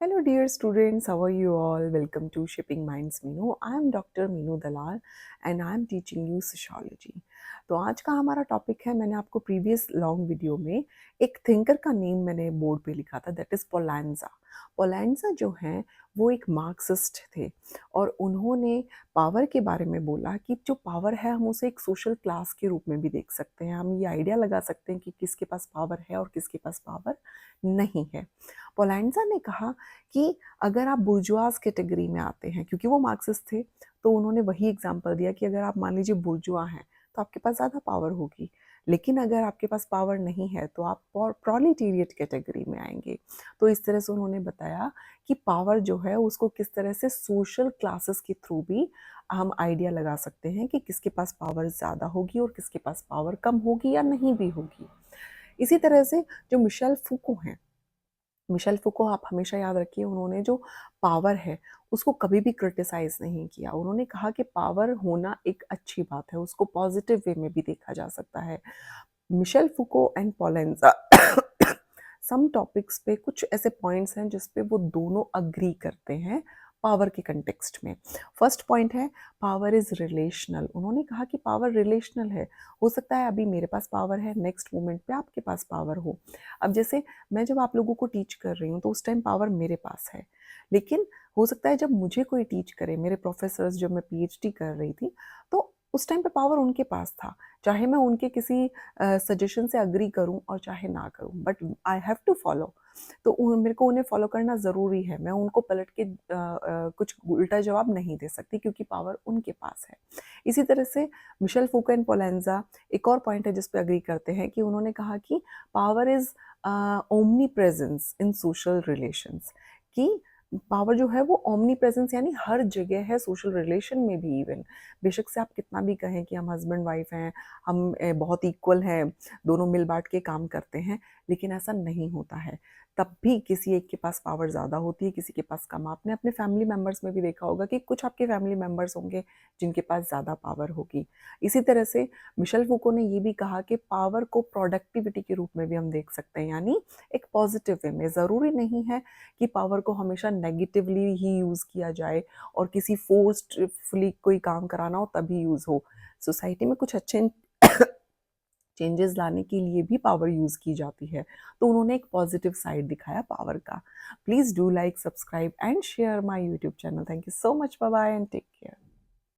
Hello, dear students. How are you all? Welcome to Shipping Minds Minu. I am Dr. Minu Dalal and I am teaching you sociology. तो आज का हमारा topic है, मैंने आपको previous long video में एक थिंकर का नेम मैंने बोर्ड पे लिखा था, दैट इज़ पोलांजा। पोलांजा जो हैं वो एक मार्क्सिस्ट थे और उन्होंने पावर के बारे में बोला कि जो पावर है हम उसे एक सोशल क्लास के रूप में भी देख सकते हैं। हम ये आइडिया लगा सकते हैं कि किसके पास पावर है और किसके पास पावर नहीं है। पोलांजा ने कहा कि अगर आप बुर्जुआज कैटेगरी में आते हैं, क्योंकि वो मार्क्सिस्ट थे, तो उन्होंने वही एग्जांपल दिया कि अगर आप मान लीजिए बुर्जुआ हैं तो आपके पास ज़्यादा पावर होगी, लेकिन अगर आपके पास पावर नहीं है तो आप प्रोलिटेरिएट कैटेगरी में आएंगे। तो इस तरह से उन्होंने बताया कि पावर जो है उसको किस तरह से सोशल क्लासेस के थ्रू भी हम आइडिया लगा सकते हैं कि किसके पास पावर ज़्यादा होगी और किसके पास पावर कम होगी या नहीं भी होगी। इसी तरह से जो मिशेल फूको हैं, मिशेल फूको आप हमेशा याद रखिए, उन्होंने जो पावर है उसको कभी भी क्रिटिसाइज नहीं किया। उन्होंने कहा कि पावर होना एक अच्छी बात है, उसको पॉजिटिव वे में भी देखा जा सकता है। मिशेल फूको एंड पोलेंजा सम टॉपिक्स पे कुछ ऐसे पॉइंट्स हैं जिस पे वो दोनों अग्री करते हैं पावर के कंटेक्स्ट में। फर्स्ट पॉइंट है पावर इज रिलेशनल। उन्होंने कहा कि पावर रिलेशनल है, हो सकता है अभी मेरे पास पावर है, नेक्स्ट मोमेंट पे आपके पास पावर हो। अब जैसे मैं जब आप लोगों को टीच कर रही हूँ तो उस टाइम पावर मेरे पास है, लेकिन हो सकता है जब मुझे कोई टीच करे, मेरे प्रोफेसर्स जब मैं पीएचडी कर रही थी तो उस टाइम पे पावर उनके पास था, चाहे मैं उनके किसी सजेशन से अग्री करूं और चाहे ना करूं, but I have to follow. तो मेरे को उन्हें फॉलो करना ज़रूरी है, मैं उनको पलट के कुछ उल्टा जवाब नहीं दे सकती क्योंकि पावर उनके पास है। इसी तरह से मिशेल फूको एंड पोलेंजा एक और पॉइंट है जिस पे अग्री करते हैं कि उन्होंने कहा कि power is omni presence in social relations, कि पावर जो है वो ओमनी प्रेजेंस यानी हर जगह है, सोशल रिलेशन में भी। इवन बेशक से आप कितना भी कहें कि हम हस्बैंड वाइफ हैं, हम बहुत इक्वल हैं, दोनों मिल बांट के काम करते हैं, लेकिन ऐसा नहीं होता है। तब भी किसी एक के पास पावर ज़्यादा होती है, किसी के पास कम। आपने अपने फैमिली मेम्बर्स में भी देखा होगा कि कुछ आपके फैमिली मेम्बर्स होंगे जिनके पास ज़्यादा पावर होगी। इसी तरह से मिशेल फूको ने ये भी कहा कि पावर को प्रोडक्टिविटी के रूप में भी हम देख सकते हैं, यानी एक पॉजिटिव वे में। ज़रूरी नहीं है कि पावर को हमेशा नेगेटिवली ही यूज़ किया जाए और किसी फोर्सफुली कोई काम कराना हो तभी यूज़ हो। सोसाइटी में कुछ अच्छे चेंजेस लाने के लिए भी पावर यूज़ की जाती है, तो उन्होंने एक पॉजिटिव साइड दिखाया पावर का। Please do like, subscribe and share my YouTube channel. Thank you so much, bye bye and take care.